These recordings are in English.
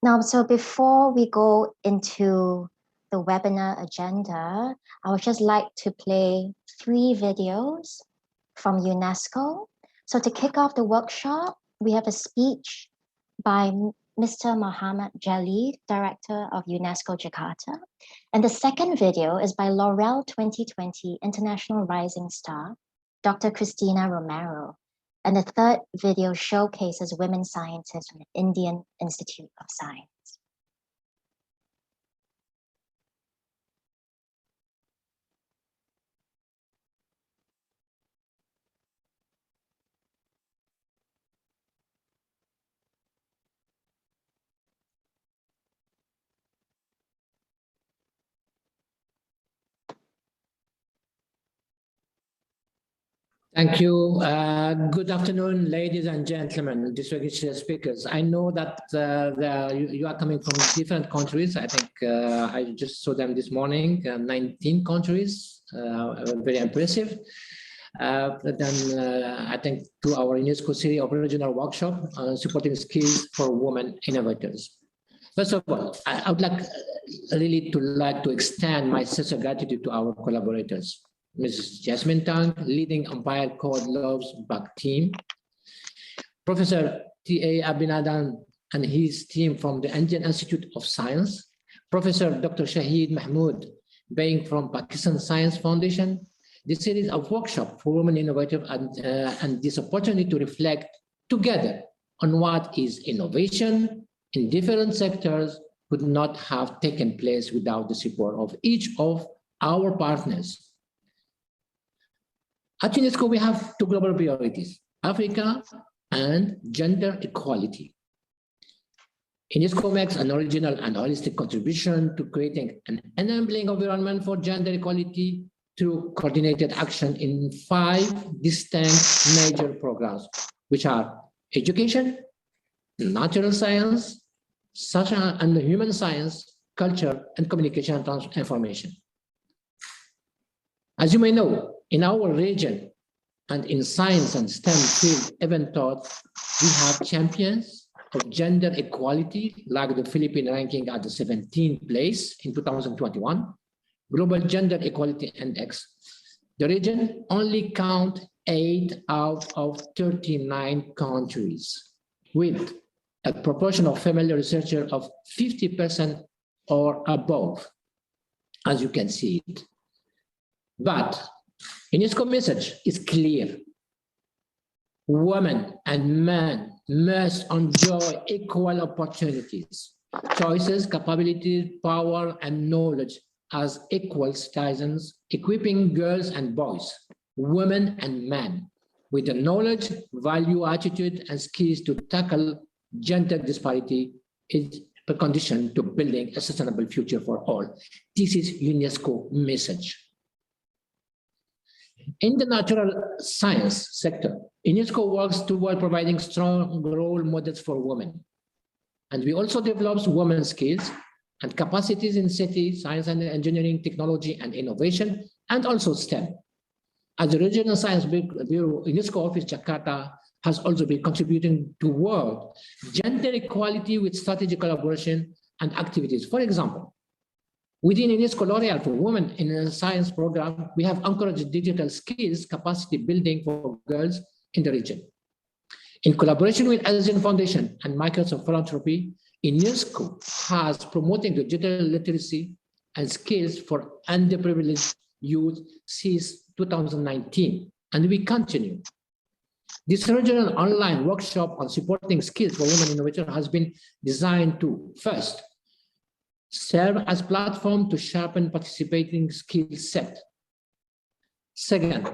Now, so before we go into the webinar agenda, I would just like to play 3 videos from UNESCO. So to kick off the workshop, we have a speech by Mr. Muhammad Jalil, Director of UNESCO Jakarta. And the second video is by Laurel 2020 International Rising Star, Dr. Cristina Romero. And the third video showcases women scientists from the Indian Institute of Science. Thank you. Good afternoon, ladies and gentlemen, distinguished speakers. I know that you are coming from different countries. I think I just saw them this morning, 19 countries, very impressive. I think to our UNESCO series of regional workshop, supporting skills for women innovators. First of all, I would like to extend my sincere gratitude to our collaborators. Mrs. Jasmine Tang, leading Empire Code Loves Back team. Professor T.A. Abinadan and his team from the Indian Institute of Science. Professor Dr. Shahid Mahmood, being from Pakistan Science Foundation. This series of workshops for women innovators and this opportunity to reflect together on what is innovation in different sectors could not have taken place without the support of each of our partners. At UNESCO, we have 2 global priorities, Africa and gender equality. UNESCO makes an original and holistic contribution to creating an enabling environment for gender equality through coordinated action in 5 distinct major programs, which are education, natural science, social and human science, culture, and communication and information. As you may know, in our region and in science and STEM field, even taught, we have champions of gender equality, like the Philippine ranking at the 17th place in 2021, Global Gender Equality Index. The region only count 8 out of 39 countries, with a proportion of female researchers of 50% or above, as you can see it. But UNESCO message is clear. Women and men must enjoy equal opportunities, choices, capabilities, power, and knowledge as equal citizens, equipping girls and boys, women and men with the knowledge, value, attitude, and skills to tackle gender disparity is a condition to building a sustainable future for all. This is UNESCO message. In the natural science sector, UNESCO works toward providing strong role models for women. And we also develop women's skills and capacities in cities, science and engineering, technology and innovation, and also STEM. As the Regional Science Bureau, UNESCO Office Jakarta has also been contributing toward gender equality with strategic collaboration and activities. For example, within UNESCO L'Oreal for Women in a Science program, we have encouraged digital skills capacity building for girls in the region. In collaboration with Asian Foundation and Microsoft Philanthropy, UNESCO has promoting digital literacy and skills for underprivileged youth since 2019, and we continue. This regional online workshop on supporting skills for women innovators has been designed to, first, serve as platform to sharpen participating skill set. Second,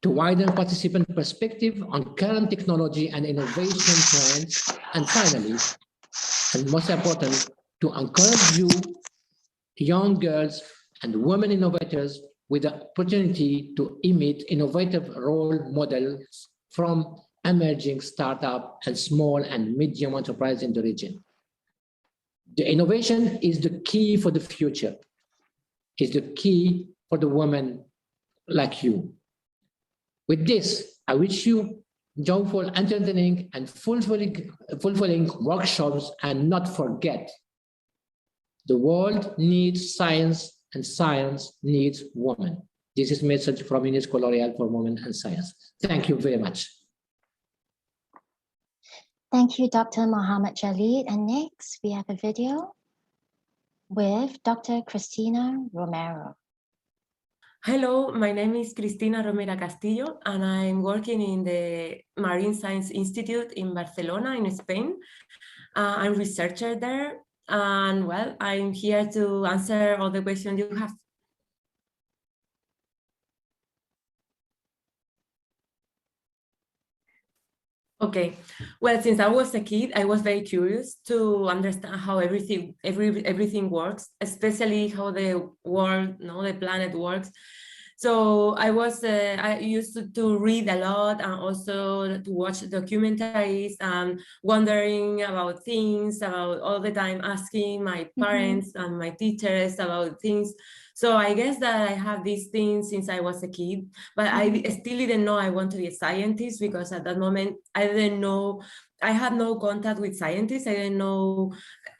to widen participant perspective on current technology and innovation trends. And finally, and most important, to encourage you, young girls and women innovators with the opportunity to emit innovative role models from emerging startup and small and medium enterprise in the region. The innovation is the key for the future, is the key for the women like you. With this, I wish you joyful, entertaining, and fulfilling workshops, and not forget, the world needs science and science needs women. This is a message from UNESCO L'Oréal for Women and Science. Thank you very much. Thank you, Dr. Mohammed Jalid. And next, we have a video with Dr. Cristina Romera. Hello, my name is Cristina Romera Castillo, and I'm working in the Marine Science Institute in Barcelona, in Spain. I'm a researcher there, and well, I'm here to answer all the questions you have. Okay, well, since I was a kid, I was very curious to understand how everything works, especially how the world, the planet works. So I used to read a lot and also to watch documentaries and wondering about things, about all the time asking my parents and my teachers about things. So I guess that I have these things since I was a kid, but I still didn't know I want to be a scientist, because at that moment I didn't know, I had no contact with scientists. I didn't know,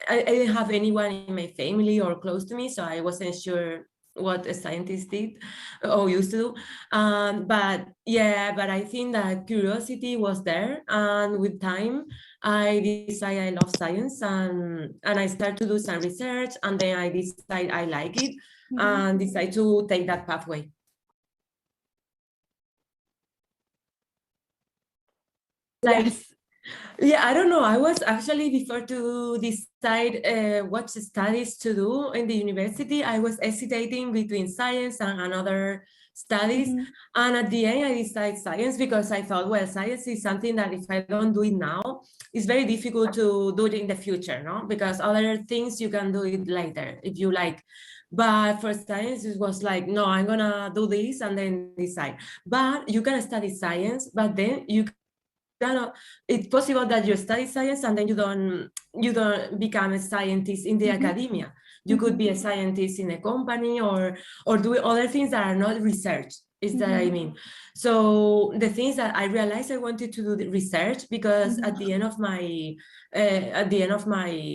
I didn't have anyone in my family or close to me, so I wasn't sure what a scientist did or used to do. But I think that curiosity was there, and with time I decided I love science, and I started to do some research, and then I decided I like it and decide to take that pathway. Yes. Yeah, I don't know. I was actually, before to decide what studies to do in the university, I was hesitating between science and another studies. And at the end, I decided science, because I thought, well, science is something that if I don't do it now, it's very difficult to do it in the future, no? Because other things you can do it later if you like. But for science, it was like, no, I'm gonna do this and then decide. But you can study science, but then it's possible that you study science and then you don't become a scientist in the academia. You could be a scientist in a company or do other things that are not research, is that I mean. So the things that I realized I wanted to do the research, because at the end of my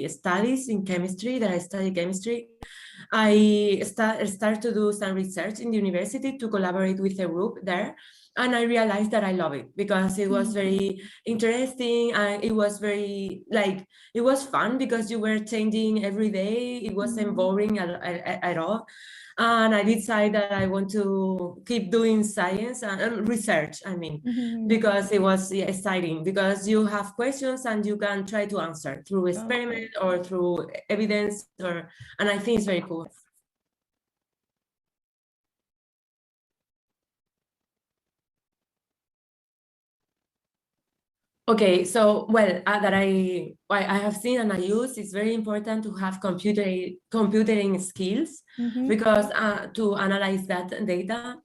studies in chemistry, that I studied chemistry, I started to do some research in the university to collaborate with a group there. And I realized that I love it, because it was very interesting, and it was very, like, it was fun because you were changing every day. It wasn't boring at all. And I decided that I want to keep doing science and research, I mean, because it was exciting, because you have questions and you can try to answer through experiment or through evidence, and I think it's very cool. Okay, so well, that I have seen and I use, it's very important to have computing skills, because to analyze that data,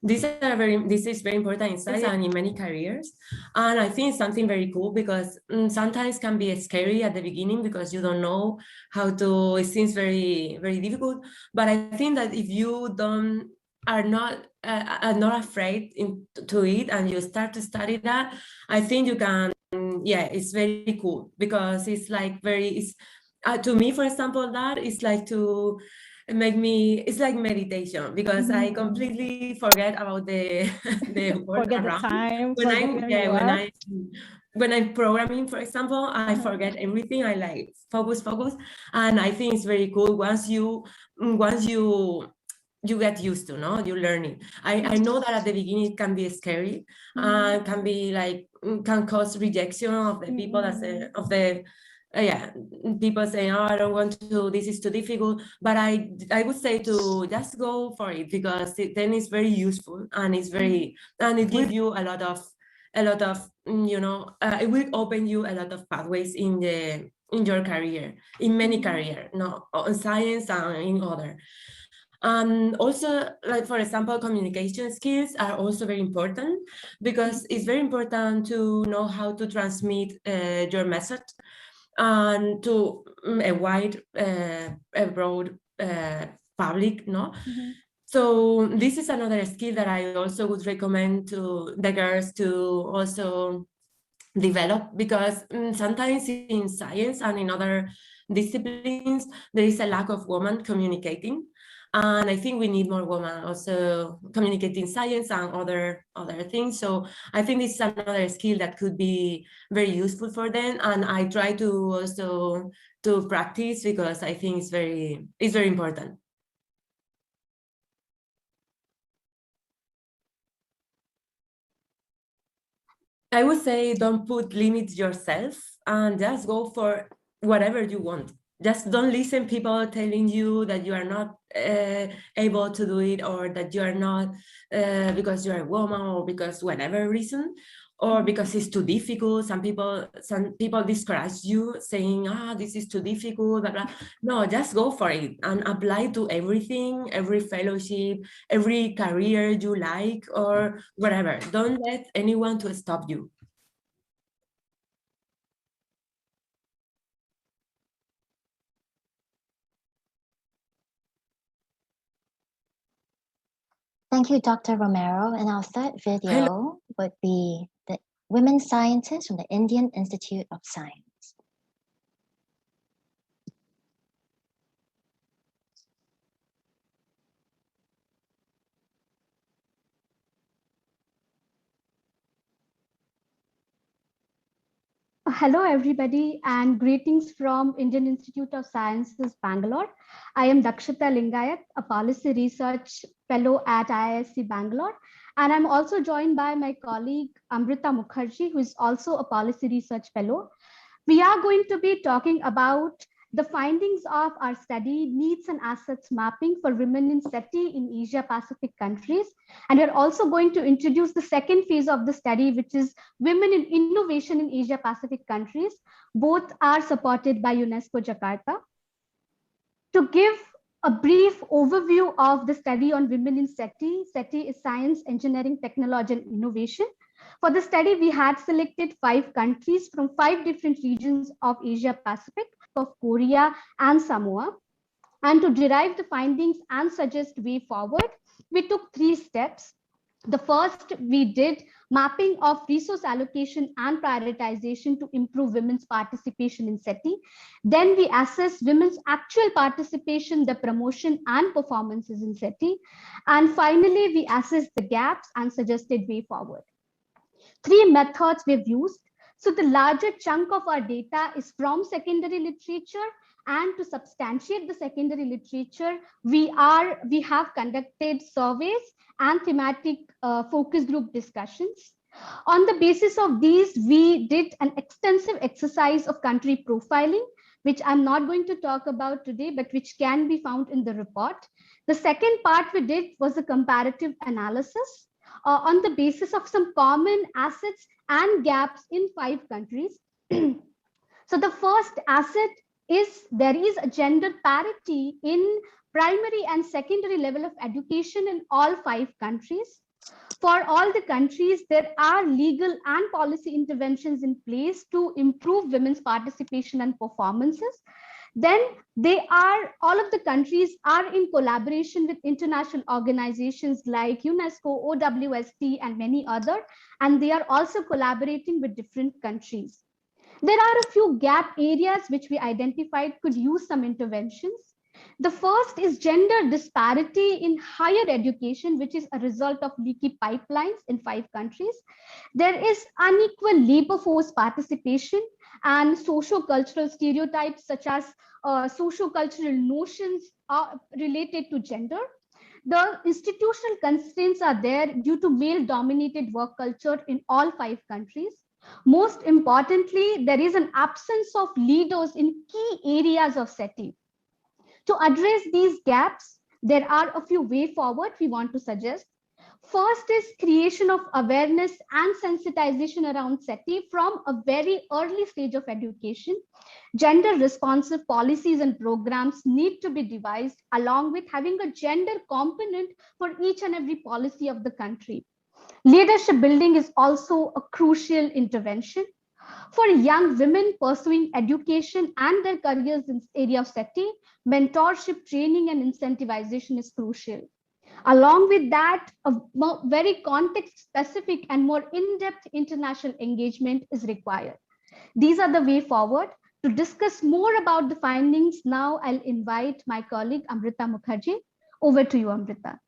this is very important in science and in many careers. And I think it's something very cool, because sometimes can be scary at the beginning, because you don't know how to. It seems very, very difficult. But I think that if you are not afraid to it, and you start to study that, I think you can. Yeah, it's very cool, because it's like to me, for example, that is like to make me, it's like meditation, because I completely forget about the world Forget around. the time. When I'm programming, for example, I forget everything. I like focus, and I think it's very cool once you get used to, no? You learn it. I know that at the beginning it can be scary, can be like, can cause rejection of the people people saying, oh, I don't want to, this is too difficult. But I would say to just go for it, because then it's very useful, and it's very, and it gives you a lot of, it will open you a lot of pathways in your career, in many careers, no, in science and in other. Also, like, for example, communication skills are also very important, because it's very important to know how to transmit your message and to a wide, a broad public, no? So this is another skill that I also would recommend to the girls to also develop, because sometimes in science and in other disciplines, there is a lack of women communicating. And I think we need more women also communicating science and other things. So I think this is another skill that could be very useful for them. And I try to also to practice, because I think it's very important. I would say don't put limits yourself and just go for whatever you want. Just don't listen people telling you that you are not able to do it, or that you are not because you're a woman, or because whatever reason, or because it's too difficult. Some people discourage you, saying, this is too difficult, blah, blah. No, just go for it and apply to everything, every fellowship, every career you like, or whatever. Don't let anyone to stop you. Thank you, Dr. Romero. And our third video would be the women scientists from the Indian Institute of Science. Hello, everybody, and greetings from Indian Institute of Sciences, Bangalore. I am Dakshita Lingayat, a policy research fellow at IISc Bangalore. And I'm also joined by my colleague, Amrita Mukherjee, who is also a policy research fellow. We are going to be talking about the findings of our study, Needs and Assets Mapping for Women in SETI in Asia Pacific countries. And we're also going to introduce the second phase of the study, which is Women in Innovation in Asia Pacific countries. Both are supported by UNESCO Jakarta. To give a brief overview of the study on women in SETI, SETI is Science, Engineering, Technology, and Innovation. For the study, we had selected 5 countries from 5 different regions of Asia Pacific, of Korea and Samoa. And to derive the findings and suggest way forward, we took 3 steps. The first, we did mapping of resource allocation and prioritization to improve women's participation in SETI. Then we assessed women's actual participation, the promotion and performances in SETI. And finally, we assessed the gaps and suggested way forward. 3 methods we've used. So the larger chunk of our data is from secondary literature, and to substantiate the secondary literature, we have conducted surveys and thematic focus group discussions. On the basis of these, we did an extensive exercise of country profiling, which I'm not going to talk about today, but which can be found in the report. The second part we did was a comparative analysis on the basis of some common assets and gaps in 5 countries. So the first asset is there is a gender parity in primary and secondary level of education in all 5 countries. For all the countries, there are legal and policy interventions in place to improve women's participation and performances. Then all of the countries are in collaboration with international organizations like UNESCO, OWST, and many other, and they are also collaborating with different countries. There are a few gap areas which we identified could use some interventions. The first is gender disparity in higher education, which is a result of leaky pipelines in 5 countries. There is unequal labor force participation and socio-cultural stereotypes such as socio-cultural notions are related to gender. The institutional constraints are there due to male-dominated work culture in all 5 countries. Most importantly, there is an absence of leaders in key areas of SETI. To address these gaps, there are a few ways forward we want to suggest. First is creation of awareness and sensitization around SETI from a very early stage of education. Gender responsive policies and programs need to be devised along with having a gender component for each and every policy of the country. Leadership building is also a crucial intervention. For young women pursuing education and their careers in the area of SETI, mentorship, training, and incentivization is crucial. Along with that, a very context-specific and more in-depth international engagement is required. These are the way forward. To discuss more about the findings, now I'll invite my colleague Amrita Mukherjee. Over to you, Amrita.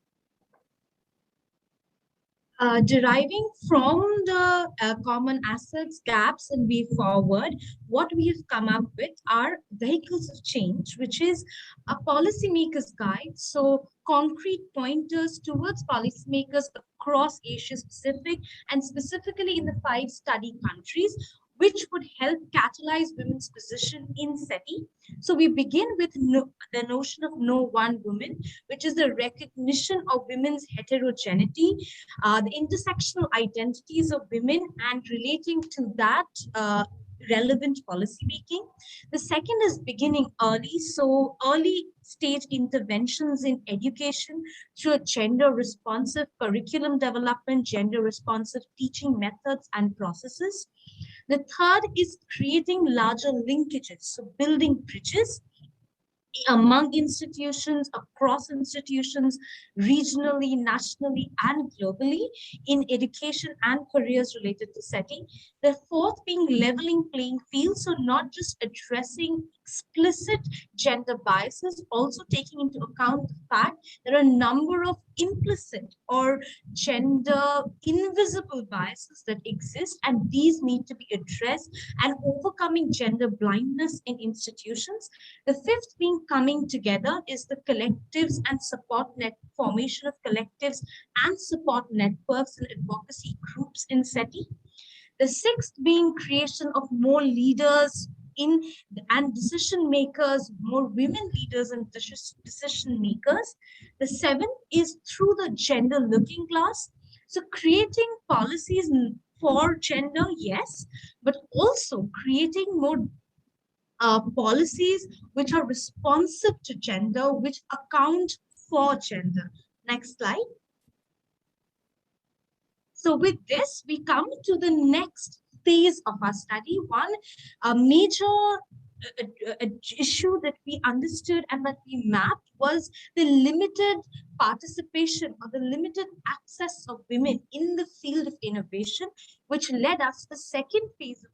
Deriving from the common assets, gaps, and way forward, what we have come up with are vehicles of change, which is a policymaker's guide. So concrete pointers towards policymakers across Asia Pacific and specifically in the 5 study countries, which would help catalyze women's position in SETI. So we begin with the notion of no one woman, which is the recognition of women's heterogeneity, the intersectional identities of women and relating to that relevant policy making. The second is beginning early. So early stage interventions in education through a gender responsive curriculum development, gender responsive teaching methods and processes. The third is creating larger linkages, so building bridges among institutions, across institutions, regionally, nationally, and globally in education and careers related to SETI. The fourth being leveling playing fields, so not just addressing explicit gender biases, also taking into account the fact there are a number of implicit or gender invisible biases that exist, and these need to be addressed, and overcoming gender blindness in institutions. The fifth being coming together is the collectives and support net formation of collectives and support networks and advocacy groups in SETI. The sixth being creation of more leaders and decision makers, more women leaders and decision makers. The seventh is through the gender looking glass. So creating policies for gender, yes, but also creating more policies which are responsive to gender, which account for gender. Next slide. So with this, we come to the next phase of our study. One major issue that we understood and that we mapped was the limited participation or the limited access of women in the field of innovation, which led us to the second phase of